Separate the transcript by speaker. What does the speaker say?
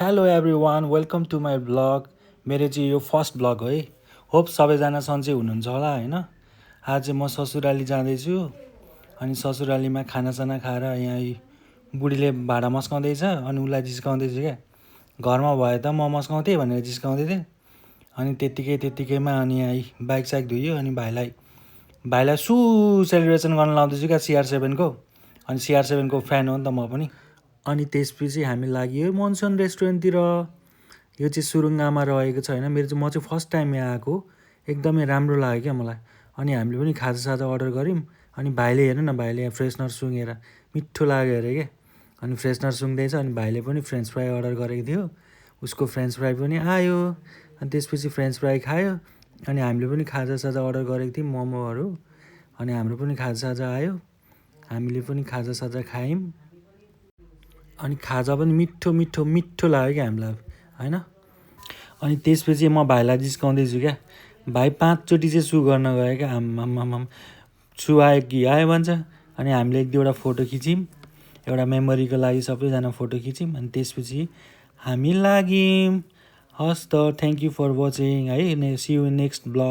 Speaker 1: Hello everyone welcome to my blog. मेरो चाहिँ यो फर्स्ट ब्लग हो है। होप सबैजना सन्चै हुनुहुन्छ होला होइन। आज चाहिँ म ससुराली जाँदैछु अनि ससुरालीमा खानासाना खाएर यहाँ बुढीले भाँडा मस्काउँदैछ अनि उसलाई जिस्काउँदैछु क्या। घरमा भए त म मस्काउँथेँ भनेर जिस्काउँदै थिएँ अनि त्यत्तिकैमा अनि यहाँ बाइक साइक धुयो अनि भाइलाई सेलिब्रेसन गर्न लाउँदैछु क्या CR7को। अनि CR7को फ्यान हो नि त म पनि। अनि त्यसपछि हामी लाग्यो मनसन रेस्टुरेन्टतिर। यो चाहिँ सुरुङ्गामा रहेको छ होइन। म चाहिँ फर्स्ट टाइम यहाँ आएको, एकदमै राम्रो लाग्यो क्या मलाई। अनि हामीले पनि खाजासाजा अर्डर गऱ्यौँ अनि भाइले हेर्नु न, भाइले यहाँ फ्रेसनर सुँघेर मिठो लाग्यो अरे क्या। अनि फ्रेसनर सुँग्दैछ अनि भाइले पनि फ्रेन्च फ्राई अर्डर गरेको थियो, उसको फ्रेन्च फ्राई पनि आयो। अनि त्यसपछि फ्रेन्च फ्राई खायो अनि हामीले पनि खाजासाजा अर्डर गरेको थियौँ मोमोहरू। अनि हाम्रो पनि खाजासाजा आयो, हामीले पनि खाजासाजा खायौँ। अनि खाजा पनि मिठो लाग्यो क्या हामीलाई होइन। अनि त्यसपछि म भाइलाई जिस्काउँदैछु क्या। भाइ 5 चोटि चाहिँ सु गर्न गयो क्या। आम्मामाम सु आयो कि आयो भन्छ। अनि हामीले 1-2वटा फोटो खिच्यौँ, एउटा मेमोरीको लागि सबैजना फोटो खिच्यौँ। अनि त्यसपछि हामी लाग्यौँ। हस् त, थ्याङ्क यू फर वाचिङ है। See you next blog.